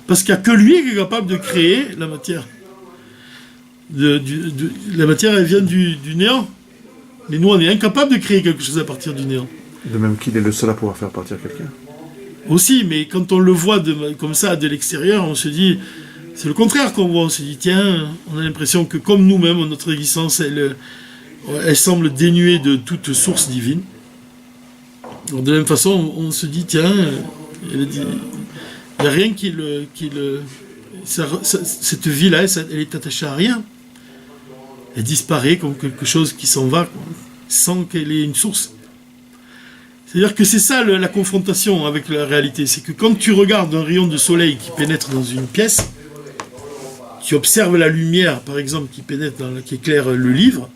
Parce qu'il n'y a que lui qui est capable de créer la matière. La matière, elle vient du néant. Mais nous, on est incapable de créer quelque chose à partir du néant. De même qu'il est le seul à pouvoir faire partir quelqu'un. Aussi, mais quand on le voit comme ça, de l'extérieur, on se dit... C'est le contraire qu'on voit. On se dit, tiens, on a l'impression que comme nous-mêmes, notre existence, elle semble dénuée de toute source divine. Donc, de la même façon, on se dit, tiens, il n'y a rien cette vie-là, elle est attachée à rien. Elle disparaît comme quelque chose qui s'en va sans qu'elle ait une source. C'est-à-dire que c'est ça la confrontation avec la réalité. C'est que quand tu regardes un rayon de soleil qui pénètre dans une pièce, tu observes la lumière, par exemple, qui éclaire le livre,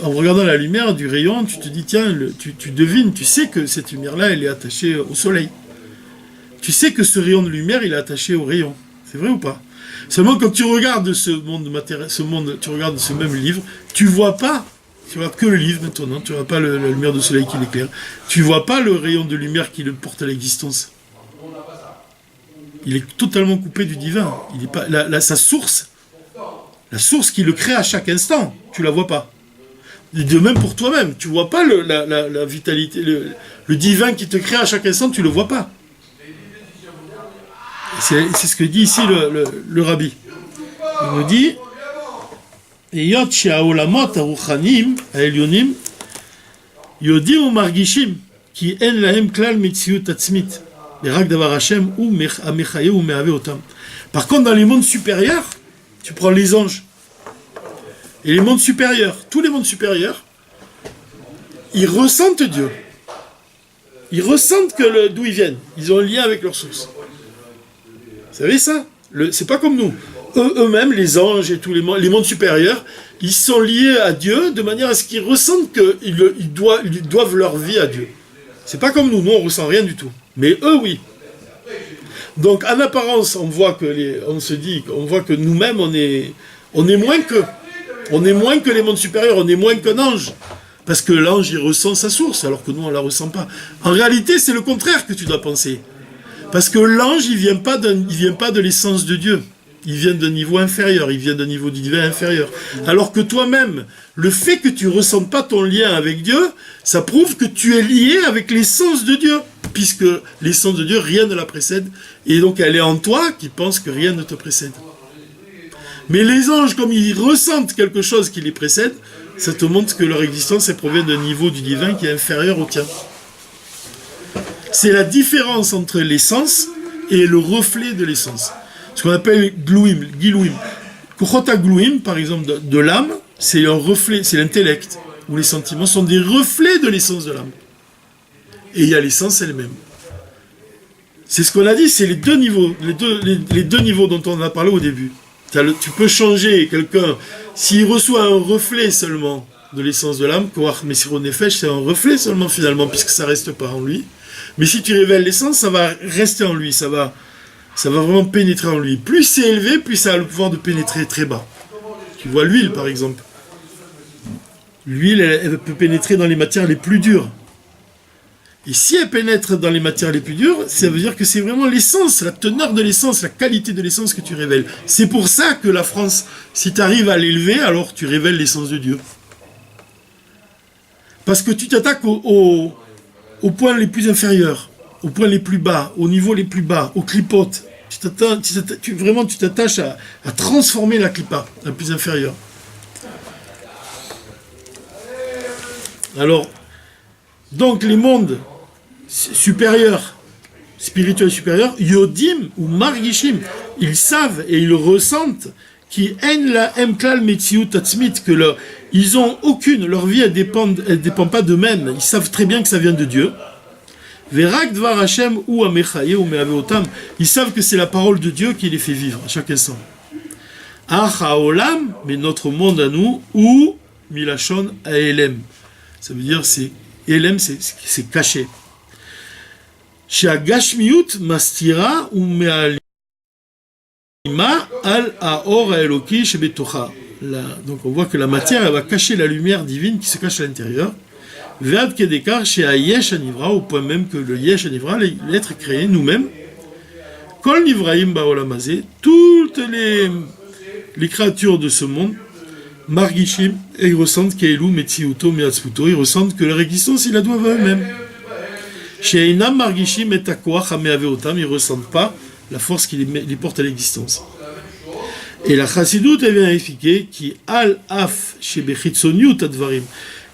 en regardant la lumière du rayon, tu te dis, tiens, tu devines, tu sais que cette lumière-là, elle est attachée au soleil. Tu sais que ce rayon de lumière, il est attaché au rayon. C'est vrai ou pas? Seulement, quand tu regardes tu regardes ce même livre, tu vois pas, tu regardes que le livre maintenant, tu vois pas la lumière du soleil qui l'éclaire, tu vois pas le rayon de lumière qui le porte à l'existence. Il est totalement coupé du divin. Il est pas, sa source, la source qui le crée à chaque instant, tu la vois pas. De même pour toi-même, tu vois pas la vitalité, le divin qui te crée à chaque instant, tu le vois pas. C'est ce que dit ici le rabbi. Il nous dit Eyot she'aolamot haruchanim ha'elyonim yodim u'margishim ki en lahem klal metziut atzmit rak davar Hashem ou amechaye ou me'ave otam. Par contre, dans les mondes supérieurs, tu prends les anges et les mondes supérieurs, tous les mondes supérieurs, ils ressentent Dieu. Ils ressentent d'où ils viennent. Ils ont un lien avec leur source. Vous savez ça? C'est pas comme nous. Eux-mêmes, les anges et tous les mondes supérieurs, ils sont liés à Dieu de manière à ce qu'ils ressentent qu'ils doivent leur vie à Dieu. C'est pas comme nous. Nous, on ressent rien du tout. Mais eux, oui. Donc, en apparence, on voit que nous-mêmes, on est moins qu'eux. On est moins que les mondes supérieurs, on est moins qu'un ange. Parce que l'ange, il ressent sa source, alors que nous, on ne la ressent pas. En réalité, c'est le contraire que tu dois penser. Parce que l'ange, il vient pas de l'essence de Dieu. Il vient d'un niveau inférieur, il vient d'un niveau divin inférieur. Alors que toi-même, le fait que tu ne ressentes pas ton lien avec Dieu, ça prouve que tu es lié avec l'essence de Dieu. Puisque l'essence de Dieu, rien ne la précède. Et donc, elle est en toi qui pense que rien ne te précède. Mais les anges, comme ils ressentent quelque chose qui les précède, ça te montre que leur existence provient d'un niveau du divin qui est inférieur au tien. C'est la différence entre l'essence et le reflet de l'essence. Ce qu'on appelle Gilouim. Kuchota Glouim, par exemple, de l'âme, c'est un reflet, c'est l'intellect, où les sentiments sont des reflets de l'essence de l'âme. Et il y a l'essence elle-même. C'est ce qu'on a dit, c'est les deux niveaux, les deux niveaux dont on a parlé au début. Tu peux changer quelqu'un, s'il reçoit un reflet seulement de l'essence de l'âme, mais si Nefesh, c'est un reflet seulement finalement, puisque ça ne reste pas en lui. Mais si tu révèles l'essence, ça va rester en lui, ça va vraiment pénétrer en lui. Plus c'est élevé, plus ça a le pouvoir de pénétrer très bas. Tu vois l'huile, par exemple. L'huile, elle peut pénétrer dans les matières les plus dures. Et si elle pénètre dans les matières les plus dures, ça veut dire que c'est vraiment l'essence, la teneur de l'essence, la qualité de l'essence que tu révèles. C'est pour ça que la France, si tu arrives à l'élever, alors tu révèles l'essence de Dieu. Parce que tu t'attaques aux points les plus inférieurs, aux points les plus bas, aux niveaux les plus bas, aux clipotes. Tu t'attaches à transformer la clipa, la plus inférieure. Alors, donc les mondes supérieurs, spirituels supérieurs, Yodim ou Margishim, ils savent et ils ressentent qui en la emklal metziut atzmit, que ils ont aucune, leur vie elle dépend pas d'eux-mêmes, ils savent très bien que ça vient de Dieu. Verak dvar Hashem ou amechaye ou me'ave otam, ils savent que c'est la parole de Dieu qui les fait vivre à chaque instant. Ach haolam, mais notre monde à nous, ou milachon haelem, ça veut dire elem, c'est caché. She'agashmiut mastira ou me'alima al haor haeloki shebetocha. Donc on voit que la matière elle va cacher la lumière divine qui se cache à l'intérieur. Ve'ad kedekar she'ayesh anivra, au point même que le yesh anivra, l'être créé nous-mêmes. Kol nivraim ba'olam hazeh, toutes les créatures de ce monde, margishim, et ils ressentent qu'Elou metziuto me'atzputo, ils ressentent que leur existence ils la doivent à eux-mêmes. She'einam margishim et hakoach hame'ave otam, ils ressentent pas la force qui les porte à l'existence. Et la Chassidut, elle vient expliquer qui al af chez Bechitzoniut advarim,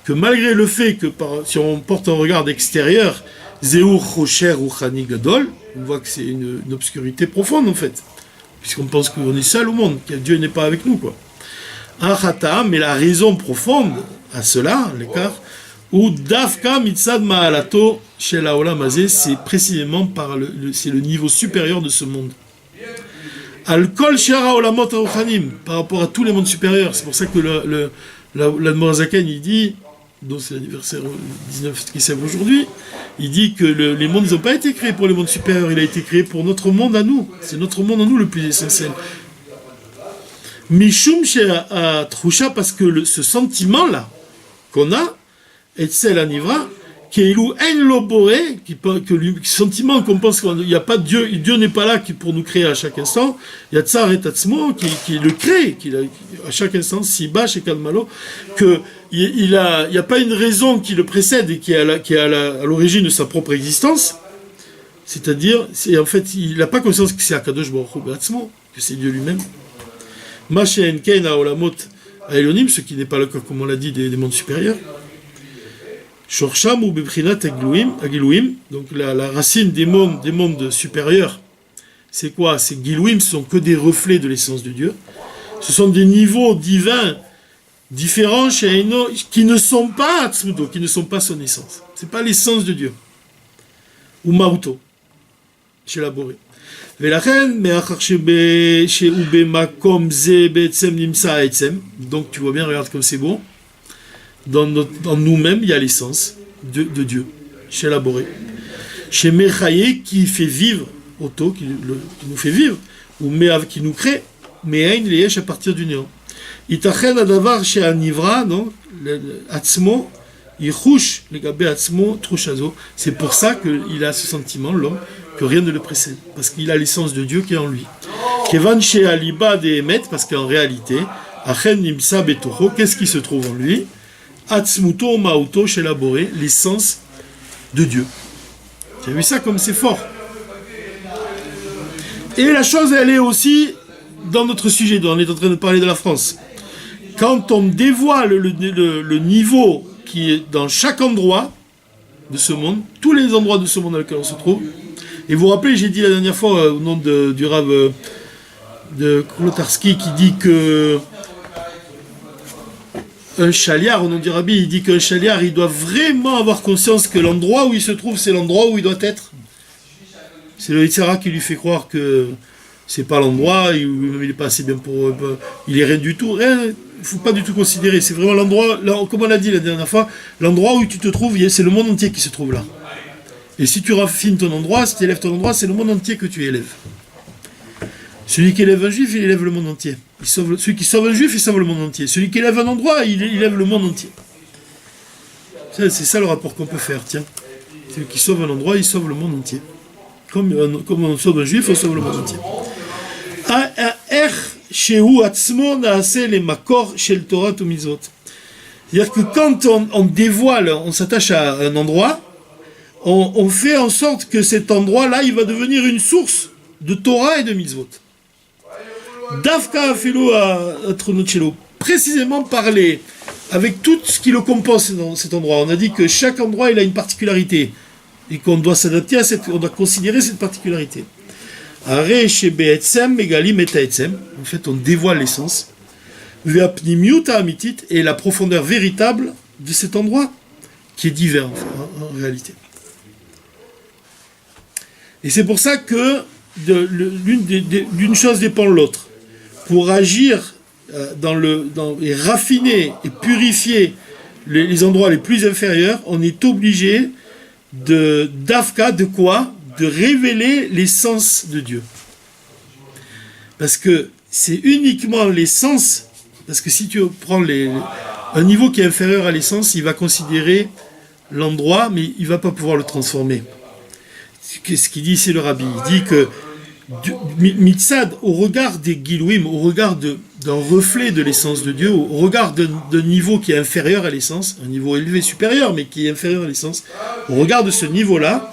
que malgré le fait que si on porte un regard extérieur, Zéur Rocher ou Chani Gadol, on voit que c'est une obscurité profonde en fait, puisqu'on pense qu'on est seul au monde, que Dieu n'est pas avec nous, quoi. Achata, mais la raison profonde à cela, l'écart, ou Dafka Mitzad Ma'alato chez la Olam Hazeh, c'est précisément c'est le niveau supérieur de ce monde. Al-Kol Shara Olamot Aruchanim, par rapport à tous les mondes supérieurs. C'est pour ça que l'Admorazaken, il dit, donc c'est l'anniversaire 19 qui sève aujourd'hui, il dit que les mondes n'ont pas été créés pour les mondes supérieurs, il a été créé pour notre monde à nous. C'est notre monde à nous le plus essentiel. Mishum Shea Trusha, parce que ce sentiment-là qu'on a, et c'est l'anivra, qui est en loboré, que le sentiment qu'on pense qu'il n'y a pas de Dieu, Dieu n'est pas là pour nous créer à chaque instant. Il y a Tsar et Tatsmo qui le crée, à chaque instant, Siba, chez Kalmalo, qu'il n'y a pas une raison qui le précède et qui est à l'origine de sa propre existence. C'est-à-dire, en fait, il n'a pas conscience que c'est Akadosh Baruch Hu Be'atzmo, que c'est Dieu lui-même. Ma'she'en kein ha'olamot ha'elyonim, ce qui n'est pas le cas, comme on l'a dit, des mondes supérieurs. Shorsham ou Beprinat Agilouim, donc la racine des mondes supérieurs, c'est quoi? C'est Gilouim, ce sont que des reflets de l'essence de Dieu. Ce sont des niveaux divins différents chez Eino, qui ne sont pas Atzmuto, qui ne sont pas son essence. C'est pas l'essence de Dieu. Ou Maruto, chez la Boré. Donc tu vois bien, regarde comme c'est beau. Dans nous-mêmes, il y a l'essence de Dieu, chez la Boré. Chez Mechaye, qui fait vivre, Otto, qui nous fait vivre, ou Meav, qui nous crée, Me'ain Leyesh à partir du néant. Itachen Adavar chez Anivra, non, Atzmo, Yichush, le Gabé Atzmo, Trushazo. C'est pour ça qu'il a ce sentiment, l'homme, que rien ne le précède, parce qu'il a l'essence de Dieu qui est en lui. Kevan chez Aliba de Emet, parce qu'en réalité, Achen Nimsa Betocho, qu'est-ce qui se trouve en lui? Atzmuto Mauto chez la Boré, l'essence de Dieu. Tu as vu ça comme c'est fort. Et la chose, elle est aussi dans notre sujet, dont on est en train de parler de la France. Quand on dévoile le niveau qui est dans chaque endroit de ce monde, tous les endroits de ce monde dans lequel on se trouve, et vous vous rappelez, j'ai dit la dernière fois au nom du Rav de Klotarski qui dit que un chaliard, au nom du Rabbi, il dit qu'un chaliard, il doit vraiment avoir conscience que l'endroit où il se trouve, c'est l'endroit où il doit être. C'est le Yitzhara qui lui fait croire que c'est pas l'endroit, il n'est pas assez bien pour... il est rien du tout. Il ne faut pas du tout considérer. C'est vraiment l'endroit, comme on l'a dit la dernière fois, l'endroit où tu te trouves, c'est le monde entier qui se trouve là. Et si tu raffines ton endroit, si tu élèves ton endroit, c'est le monde entier que tu élèves. Celui qui élève un juif, il élève le monde entier. Celui qui sauve un juif, il sauve le monde entier. Celui qui élève un endroit, il élève le monde entier. C'est ça le rapport qu'on peut faire, tiens. Celui qui sauve un endroit, il sauve le monde entier. Comme on sauve un juif, on sauve le monde entier. C'est-à-dire que quand on dévoile, on s'attache à un endroit, on fait en sorte que cet endroit-là, il va devenir une source de Torah et de mitzvot. Dafka Afilo à Tronochello, précisément parler avec tout ce qui le compose dans cet endroit. On a dit que chaque endroit, il a une particularité et qu'on doit s'adapter à on doit considérer cette particularité. En fait, on dévoile l'essence. Et la profondeur véritable de cet endroit qui est divers en réalité. Et c'est pour ça que d'une chose dépend de l'autre. Pour agir et raffiner et purifier les endroits les plus inférieurs, on est obligé d'Afka, de quoi? De révéler l'essence de Dieu. Parce que c'est uniquement l'essence, parce que si tu prends un niveau qui est inférieur à l'essence, il va considérer l'endroit, mais il ne va pas pouvoir le transformer. Ce qu'il dit, c'est le Rabbi. Il dit que Mitzad, au regard des Gilouim, au regard d'un reflet de l'essence de Dieu, au regard d'un niveau qui est inférieur à l'essence, un niveau élevé supérieur, mais qui est inférieur à l'essence, au regard de ce niveau-là,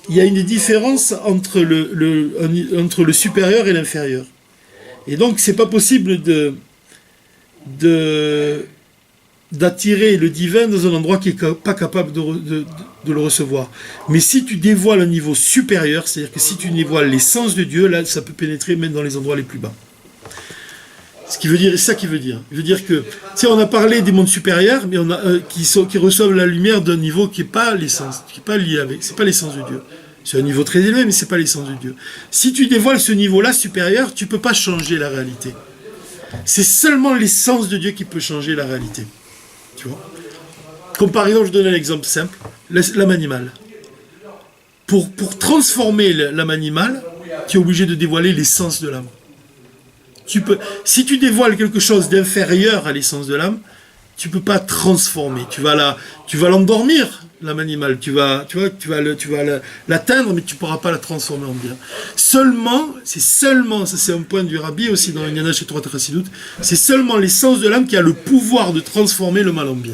il y a une différence entre le supérieur et l'inférieur. Et donc, c'est pas possible d'attirer le divin dans un endroit qui n'est pas capable de le recevoir. Mais si tu dévoiles un niveau supérieur, c'est-à-dire que si tu dévoiles l'essence de Dieu, là, ça peut pénétrer même dans les endroits les plus bas. Ce qui veut dire, c'est ça qui veut dire. Il veut dire que, on a parlé des mondes supérieurs, mais qui reçoivent la lumière d'un niveau qui n'est pas l'essence, qui n'est pas lié avec, c'est pas l'essence de Dieu. C'est un niveau très élevé, mais c'est pas l'essence de Dieu. Si tu dévoiles ce niveau-là supérieur, tu peux pas changer la réalité. C'est seulement l'essence de Dieu qui peut changer la réalité. Tu vois ? Comme par exemple, je donne un exemple simple, l'âme animale. Pour transformer l'âme animale, tu es obligé de dévoiler l'essence de l'âme. Si tu dévoiles quelque chose d'inférieur à l'essence de l'âme, tu peux pas transformer. Tu vas l'endormir, l'âme animale. Tu vas l'atteindre, mais tu pourras pas la transformer en bien. C'est seulement, ça c'est un point du Rabbi aussi dans l'Inyana chez Torah Chassidut, c'est seulement l'essence de l'âme qui a le pouvoir de transformer le mal en bien.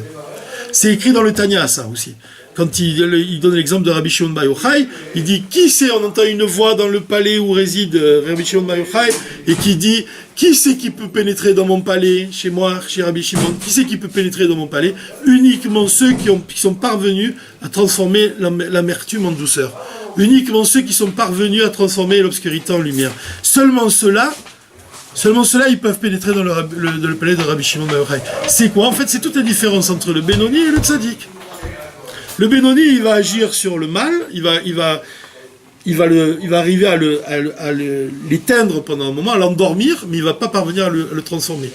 C'est écrit dans le Tanya, ça aussi. Quand il donne l'exemple de Rabbi Shimon Bar Yochai, il dit, qui c'est, on entend une voix dans le palais où réside Rabbi Shimon Bar Yochai, et qui dit, qui c'est qui peut pénétrer dans mon palais, chez moi, chez Rabbi Shimon, qui c'est qui peut pénétrer dans mon palais? Uniquement ceux qui sont parvenus à transformer l'amertume en douceur. Uniquement ceux qui sont parvenus à transformer l'obscurité en lumière. Seulement ceux-là, ils peuvent pénétrer dans le palais de Rabbi Shimon Bar Yochai. C'est quoi? En fait, c'est toute la différence entre le Benoni et le Tzadik. Le Benoni, il va agir sur le mal, il va arriver à l'éteindre pendant un moment, à l'endormir, mais il ne va pas parvenir à le transformer.